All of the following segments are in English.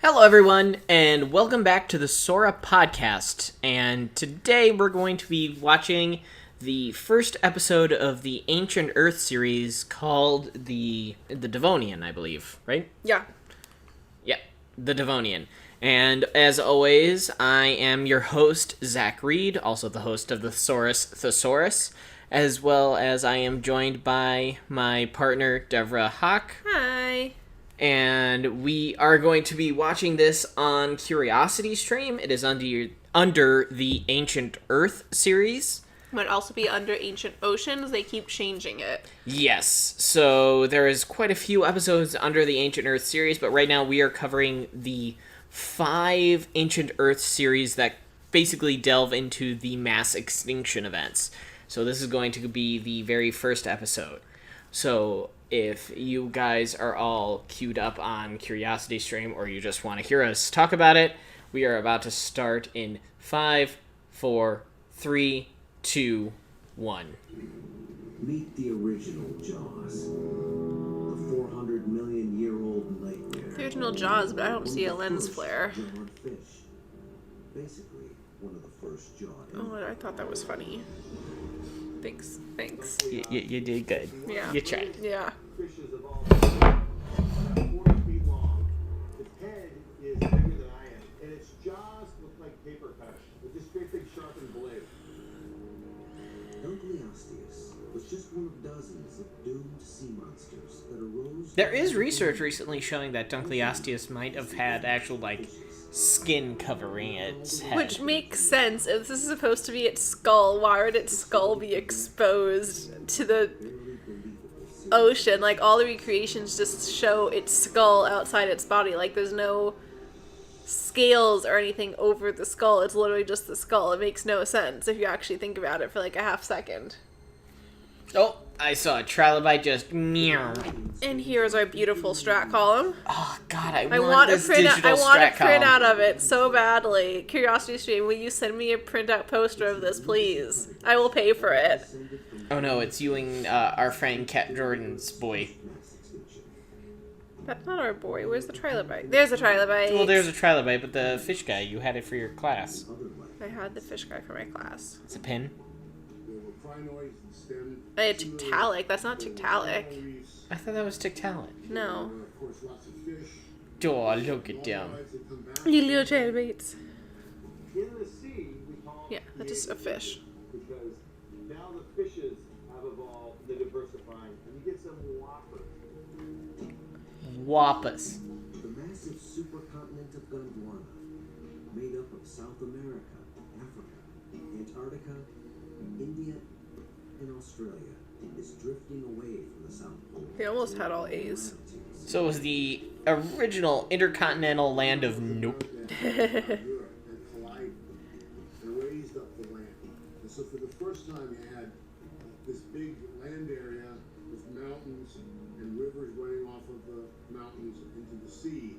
Hello, everyone, and welcome back to the SauraPODcast. And today we're going to be watching the first episode of the Ancient Earth series called the Devonian, I believe, right? Yeah. Yep, the Devonian. And as always, I am your host, Zach Reed, also the host of the Thesaurus, as well as I am joined by my partner, Devra Hawk. Hi. And we are going to be watching this on Curiosity Stream. It is under the Ancient Earth series. Might also be under Ancient Oceans. They keep changing it. Yes. So there is quite a few episodes under the Ancient Earth series, but right now we are covering the 5 Ancient Earth series that basically delve into the mass extinction events. So this is going to be the very first episode. So if you guys are all queued up on Curiosity Stream or you just want to hear us talk about it, we are about to start in 5, 4, 3, 2, 1. Meet the original Jaws. The 400 million year old nightmare. The original Jaws, but I don't see a lens flare. Fish. Basically, one of the first Jaws. Oh, I thought that was funny. Thanks. You did good. Yeah. You tried. Yeah. Fishes of all 40 feet long. Its head is bigger than I am, and its jaws look like paper cutters with this great big sharpened blade. Dunkleosteus was just one of dozens of doomed sea monsters that arose. There is research recently showing that Dunkleosteus might have had actual, skin covering its head. Which makes sense. If this is supposed to be its skull, why would its skull be exposed to the ocean? Like, all the recreations just show its skull outside its body. Like, there's no scales or anything over the skull. It's literally just the skull. It makes no sense if you actually think about it for like a half second. Oh, I saw a trilobite just meow. And here's our beautiful strat column. Oh God, I I want want a this print. digital I want a strat print column. out of it so badly. Curiosity Stream, will you send me a printout poster of this, please? I will pay for it. Oh no, it's you and our friend Cat Jordan's boy. That's not our boy. Where's the trilobite? There's a trilobite. Well, there's a trilobite, but the fish guy, you had it for your class. I had the fish guy for my class. It's a pin. I had Tiktaalik. That's not Tiktaalik. I thought that was Tiktaalik. No. Oh, look at them. You little trilobites. In the sea, we call Yeah, that's just a fish. because now the fishes have evolved, they're diversifying, and you get some whoppers. Wappas. The massive supercontinent of Gondwana, made up of South America, Africa, Antarctica, India, and Australia, is drifting away from the South Pole. They almost had all A's. So it was the original intercontinental land of nope. Europe and collided and raised up the land. And so for the first time you had this big land area with mountains and rivers running off of the mountains into the sea.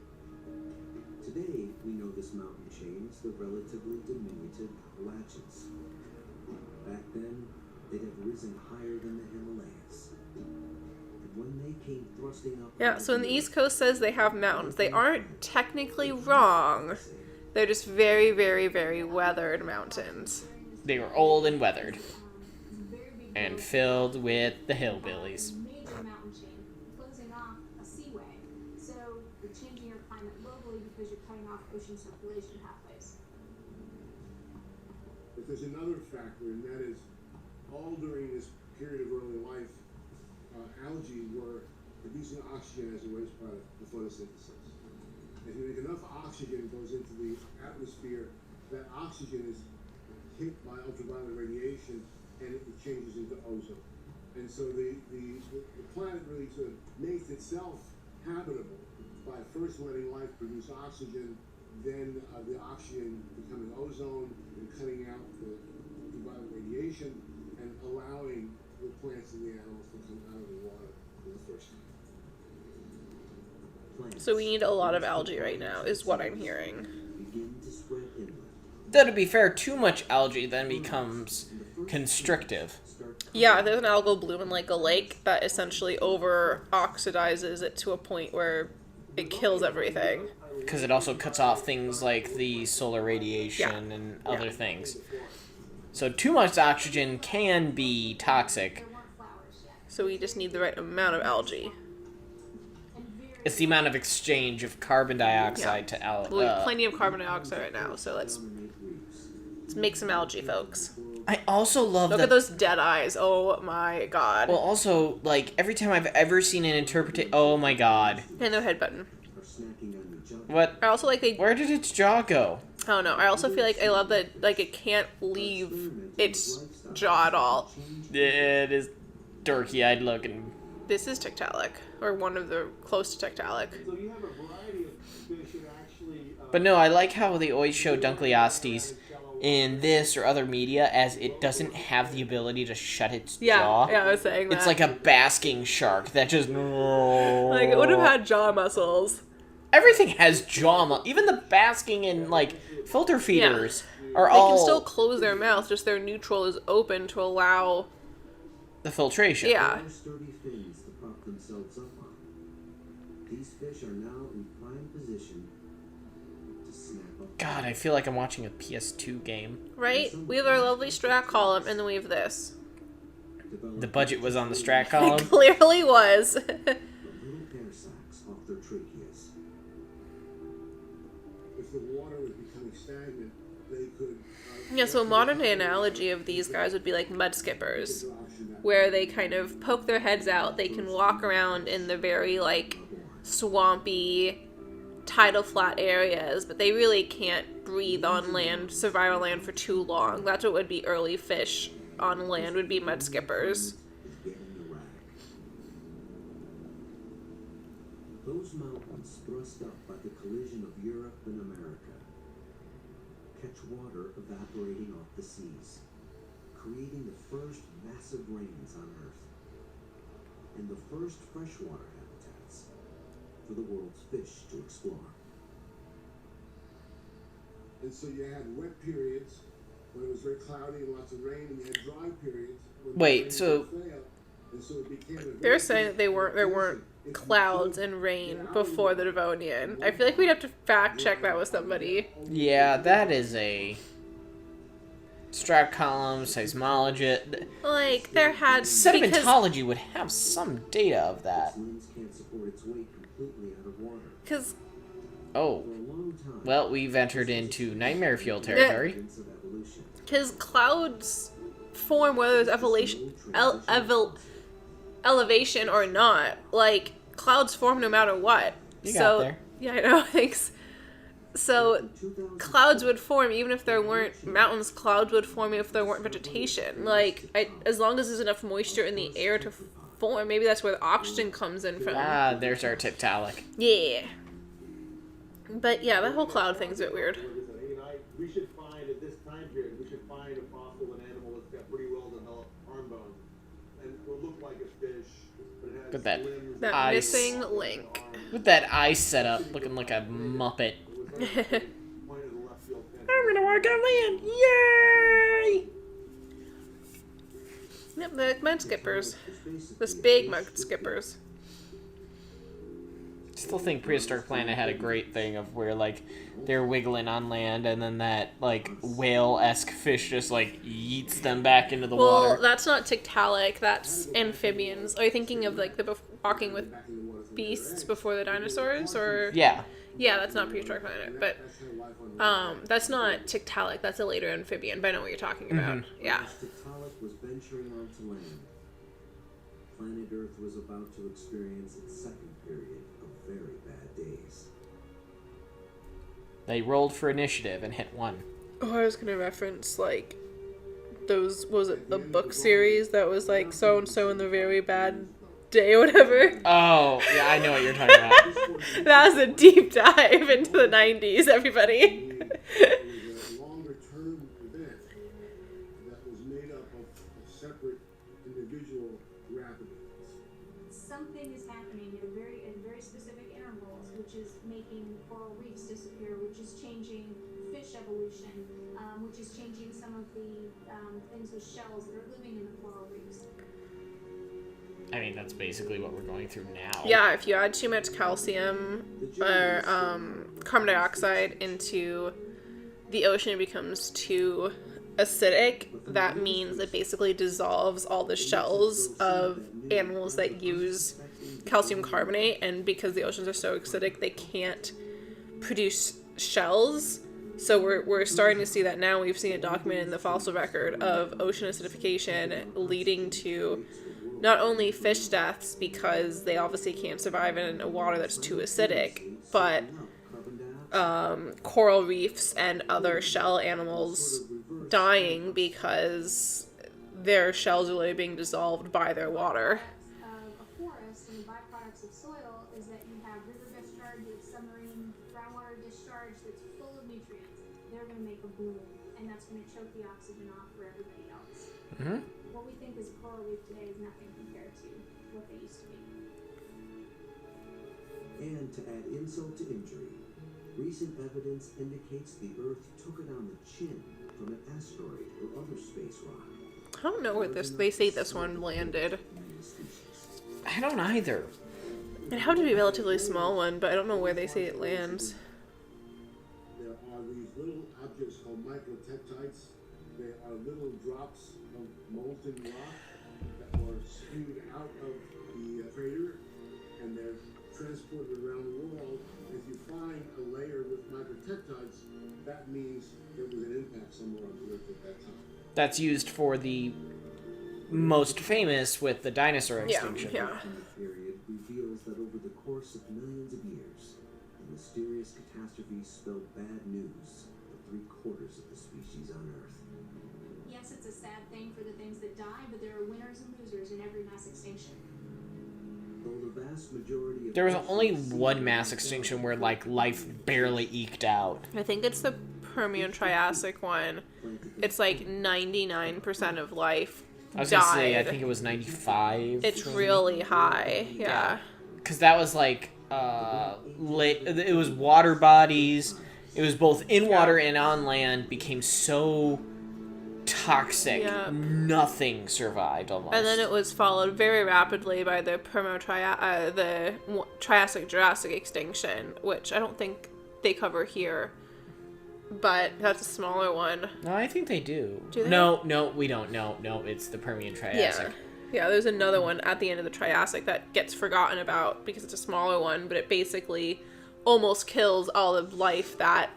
Today, we know this mountain chain as the relatively diminutive Appalachians. Back then, they'd have risen higher than the Himalayas. And when they came thrusting up... Yeah, so in the East Coast says they have mountains. They aren't technically wrong. They're just very, very, very weathered mountains. They were old and weathered. And filled with the hillbillies. Major mountain chain closing off a seaway. So you're changing your climate locally because you're cutting off ocean circulation pathways. But there's another factor, and that is all during this period of early life, algae were producing oxygen as a waste product for photosynthesis. If you make enough oxygen goes into the atmosphere, that oxygen is hit by ultraviolet radiation and it changes into ozone. And so the planet really sort of makes itself habitable by first letting life produce oxygen, then the oxygen becoming ozone and cutting out the ultraviolet radiation and allowing the plants and the animals to come out of the water for the first time. So we need a lot of algae right now, is what I'm hearing. begin to spread inland. Though to be fair, too much algae then becomes constrictive. Yeah, there's an algal bloom in like a lake that essentially over oxidizes it to a point where it kills everything. because it also cuts off things like the solar radiation and other things. So too much oxygen can be toxic. There weren't flowers yet. So we just need the right amount of algae. And very It's the amount of exchange of carbon dioxide to We have plenty of carbon dioxide right now, so let's make some algae, folks. I also love Look at those dead eyes. Oh my god. Well, also, like, every time I've ever seen an interpretation... Oh my god. And no head button. What? I also like they... Where did its jaw go? I don't know. I also feel like I love that, like, it can't leave its jaw at all. It is dorky-eyed looking. This is Tiktaalik, or one of the close to Tiktaalik. So you have a variety of fish that actually. But no, I like how they always show Dunkleostes in this or other media as it doesn't have the ability to shut its jaw. Yeah, I was saying that. It's like a basking shark that just... Like, it would have had jaw muscles. Everything has jaw even the basking and, like, filter feeders are They all... can still close their mouth, just their neutral is open to allow... the filtration. Yeah. Sturdy fins to prop themselves up on. These fish are now in prime position to snap up. God, I feel like I'm watching a PS2 game. Right? We have our lovely strat column, and then we have this. The budget was on the strat It column. clearly was. The little air sacs off their tracheas. If the water was becoming stagnant, they could. Yeah, so a modern day analogy of these guys would be like mud skippers, where they kind of poke their heads out. They can walk around in the very, like, swampy, tidal flat areas, but they really can't breathe on land, survive on land for too long. That's what would be early fish on land, would be mud skippers. Getting the rag. Those mountains thrust up by the collision of Europe and America catch water evaporating off the seas, creating the first massive rains on Earth and the first freshwater habitats for the world's fish to explore. And so you had wet periods when it was very cloudy and lots of rain, and you had dry periods when the Wait, rain so- would fail. And so it became a They're very saying that there weren't clouds and rain before the Devonian. I feel like we'd have to fact check that with somebody. Yeah, that is a... strat column, seismology... Like, there had... because- Sedimentology would have some data of that. Its limbs can't support its weight completely out of water. Because Oh. For a long time, Well, we've entered into nightmare fuel territory. evidence of evolution. Because clouds form whether there's elevation or not. Like, clouds form no matter what. You so, got there. Yeah, I know, thanks. So, clouds would form even if there weren't mountains. Clouds would form even if there weren't vegetation. Like, as long as there's enough moisture in the air to form, maybe that's where the oxygen comes in from. Ah, there's our Tiktaalik. Yeah. But yeah, that whole cloud thing's a bit weird. We should find, at this time period, we should find a fossil, an animal that's got pretty well developed arm bones. And it will look like a fish, but it has Look at that. limbs. That Ice. missing link. With that eye setup, looking like a muppet. Pointed to the left field fence. I'm gonna work on land! Yay! Yep, the mud skippers. This big mud skippers. Still think Prehistoric Planet had a great thing of where, like, they're wiggling on land and then that, like, whale-esque fish just, like, yeets them back into the Well, water. that's not Tiktaalik, that's amphibians. Are you thinking of, like, the walking with beasts before the dinosaurs, or... Yeah. Yeah, that's not Prehistoric Planet, but, that's not Tiktaalik, that's a later amphibian, but I know what you're talking about. Yeah. Tiktaalik was venturing onto land. Planet Earth was about to experience its second period of very bad days. They rolled for initiative and hit one. Oh, I was gonna reference, like, those, what was it, the book series that was, like, so-and-so in the very bad day or whatever? Oh, yeah, I know what you're talking about. That was a deep dive into the 90s, everybody. It was a longer-term event that was made up of separate individual rapid events. Something is happening at very specific intervals, which is making coral reefs disappear, which is changing fish evolution, which is changing some of the things with shells that are living in the coral reefs. I mean, that's basically what we're going through now. Yeah, if you add too much calcium or carbon dioxide into the ocean, it becomes too acidic. That means it basically dissolves all the shells of animals that use calcium carbonate, and because the oceans are so acidic, they can't produce shells. So we're starting to see that now. We've seen it documented in the fossil record of ocean acidification leading to not only fish deaths because they obviously can't survive in a water that's too acidic, but coral reefs and other shell animals dying because their shells are literally being dissolved by their water. A forest and the byproducts of soil is that you have river discharge, it's submarine groundwater discharge that's full of nutrients. They're going to make a bloom, and that's going to choke the oxygen off for everybody else. Mm-hmm. What we think is coral reef today is nothing compared to what they used to be. And to add insult to injury, recent evidence indicates the Earth took it on the chin from an asteroid or other space rock. I don't know where they say this one landed. I don't either. It had to be a relatively small one, but I don't know where they say it lands. There are these little objects called microtectites. They are little drops of molten rock that were spewed out of the crater, and they're transported around the world. If you find a layer with microtectites, that means there was an impact somewhere on the Earth at that time. That's used for the most famous with the dinosaur extinction. Yeah. The period reveals that over the course of millions of years, the mysterious catastrophe spelled bad news for 3/4 of the species on Earth. Yes, it's a sad thing for the things that die, but there are winners and losers in every mass extinction. Though the vast majority of There was only one mass extinction where, like, life barely eked out. I think it's the Permian-Triassic one. It's like 99% of life I was going to died. say, I think it was 95. It's really high, yeah. Because that was, like, it was water bodies. It was both in water and on land, became so toxic. Yeah. Nothing survived, almost. And then it was followed very rapidly by the Triassic-Jurassic extinction, which I don't think they cover here. But that's a smaller one. No, I think they do. Do they? No, we don't. No, it's the Permian-Triassic. Yeah, there's another one at the end of the Triassic that gets forgotten about because it's a smaller one, but it basically almost kills all of life that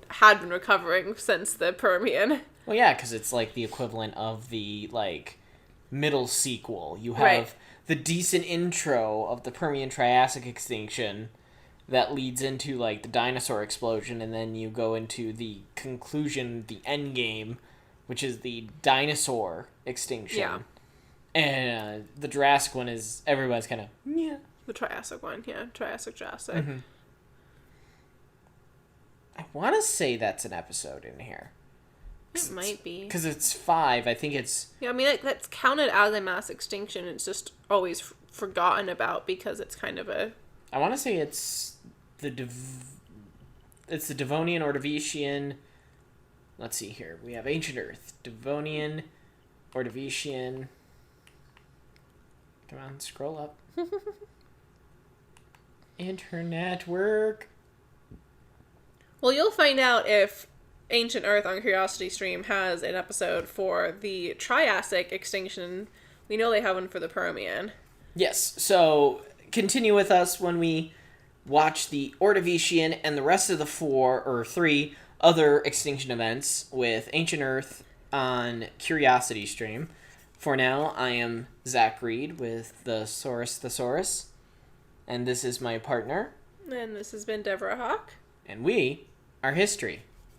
had been recovering since the Permian. Well, yeah, because it's like the equivalent of the, like, middle sequel. You have Right. the decent intro of the Permian-Triassic extinction that leads into, like, the dinosaur explosion, and then you go into the conclusion, the end game, which is the dinosaur extinction. Yeah. And the Jurassic one is, everybody's kind of, yeah. The Triassic one, yeah. Triassic-Jurassic. Mm-hmm. I want to say that's an episode in here. It might be. Because it's 5. I think it's... Yeah, I mean, that's counted as a mass extinction. It's just always forgotten about because it's kind of a... I want to say it's it's the Devonian, Ordovician. Let's see here. We have Ancient Earth, Devonian, Ordovician. Come on, scroll up. Internet work. Well, you'll find out if Ancient Earth on Curiosity Stream has an episode for the Triassic extinction. We know they have one for the Permian. Yes, so continue with us when we watch the Ordovician and the rest of the 3 other extinction events with Ancient Earth on Curiosity Stream. For now, I am Zach Reed with the Saurus Thesaurus, and this is my partner. And this has been Deborah Hawk. And we are History.